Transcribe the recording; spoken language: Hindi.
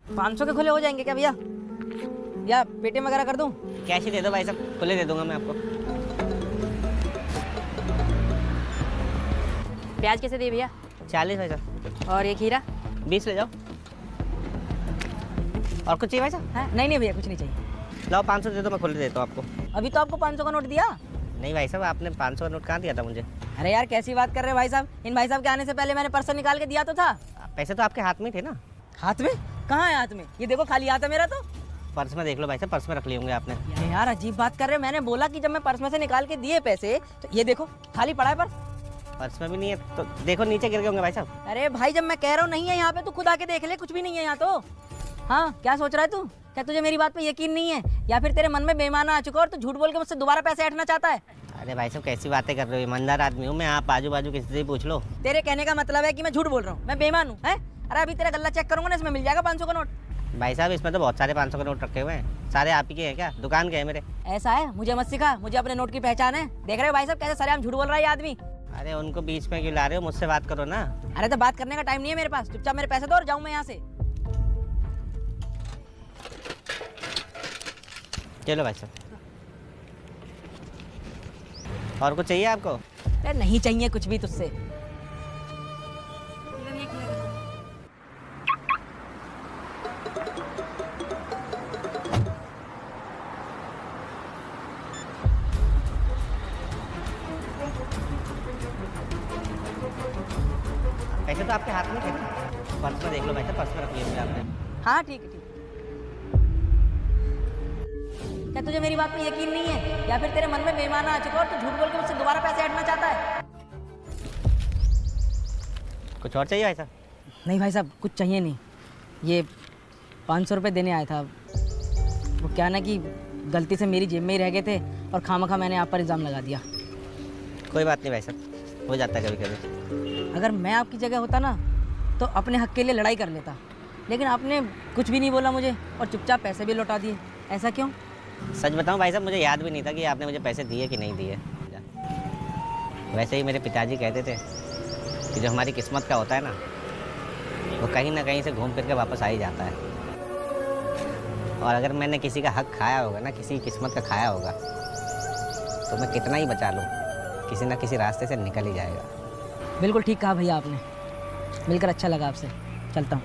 500 के खुले हो जाएंगे क्या भैया? या पेटीएम वगैरह कर दूं? कैश ही दे दो भाई साहब, खुले दे दूंगा मैं आपको। प्याज कैसे दिए भैया? 40 भाई साहब। और ये खीरा? 20 ले जाओ। और कुछ चाहिए भाई साहब? है? नहीं भैया, कुछ नहीं चाहिए। लाओ 500 दे दो, मैं खुले देता हूँ आपको। अभी तो आपको 500 का नोट दिया। नहीं भाई साहब, आपने 500 का नोट कहाँ दिया था मुझे? अरे यार कैसी बात कर रहे हैं भाई साहब? इन भाई साहब के आने से पहले मैंने पर्स निकाल के दिया तो था। पैसे तो आपके हाथ में थे ना। हाथ में? कहाँ है हाथ में? ये देखो खाली हाथ है मेरा तो। पर्स में देख लो भाई साहब, पर्स में रख लिए होंगे आपने। अरे यार अजीब बात कर रहे हैं। मैंने बोला कि जब मैं पर्स में से निकाल के दिए पैसे तो ये देखो खाली पड़ा है पर्स। पर्स में भी नहीं है तो देखो, नीचे गिर गए होंगे भाई साहब। अरे भाई जब मैं कह रहा हूँ नहीं है यहाँ पे तो खुद आके देख ले, कुछ भी नहीं है यहाँ तो। हाँ क्या सोच रहा है तू? क्या तुझे मेरी बात पे यकीन नहीं है या फिर तेरे मन में बेईमाना आ चुका और तू झूठ बोल के मुझसे दोबारा पैसे ऐंठना चाहता है? अरे भाई साहब कैसी बातें कर रहे हो, ईमानदार आदमी हूँ मैं, आप आजू बाजू किसी से भी पूछ लो। तेरे कहने का मतलब है कि मैं झूठ बोल रहा हूँ, मैं बेईमान हूँ? है? अरे अभी तेरा गल्ला चेक करूंगा ना, इसमें मिल जाएगा 500 का नोट। भाई साहब इसमें तो बहुत सारे 500 के नोट रखे हुए हैं, सारे आप ही के हैं क्या? दुकान के हैं मेरे। ऐसा है? मुझे मत सिखा, मुझे अपने नोट की पहचान है। देख रहे हो भाई साहब कैसे सरेआम झूठ बोल रहा है ये आदमी। अरे उनको बीच में क्यों ला रहे हो, मुझसे बात करो ना। अरे तो बात करने का टाइम नहीं है मेरे पास, चुपचाप मेरे पैसे दो और जाऊँ मैं यहाँ से। चलो भाई साहब। और कुछ चाहिए आपको? अरे नहीं चाहिए कुछ भी तुझसे। पैसे तो आपके हाथ में थे ना, पर्स में देख लो भाई साहब, पर्स में रख लिए होंगे आपने। हाँ ठीक है ठीक है। क्या तुझे मेरी बात पे यकीन नहीं है या फिर तेरे मन में बेईमाना आ चुका और तू झूठ बोल के मुझसे दोबारा पैसे ऐंठना चाहता है? कुछ और चाहिए भाई साहब? नहीं भाई साहब कुछ चाहिए नहीं। ये 500 रुपये देने आया था। वो क्या ना कि गलती से मेरी जेब में ही रह गए थे और खामखा मैंने आप पर इल्ज़ाम लगा दिया। कोई बात नहीं भाई साहब, हो जाता है कभी कभी। अगर मैं आपकी जगह होता ना तो अपने हक के लिए लड़ाई कर लेता, लेकिन आपने कुछ भी नहीं बोला मुझे और चुपचाप पैसे भी लौटा दिए। ऐसा क्यों? सच बताऊं भाई साहब, मुझे याद भी नहीं था कि आपने मुझे पैसे दिए कि नहीं दिए। वैसे ही मेरे पिताजी कहते थे कि जो हमारी किस्मत का होता है ना, वो कहीं ना कहीं से घूम फिर के वापस आ ही जाता है। और अगर मैंने किसी का हक खाया होगा ना, किसी की किस्मत का खाया होगा, तो मैं कितना ही बचा लूँ, किसी ना किसी रास्ते से निकल ही जाएगा। बिल्कुल ठीक कहा भैया आपने। मिलकर अच्छा लगा आपसे। चलता हूँ।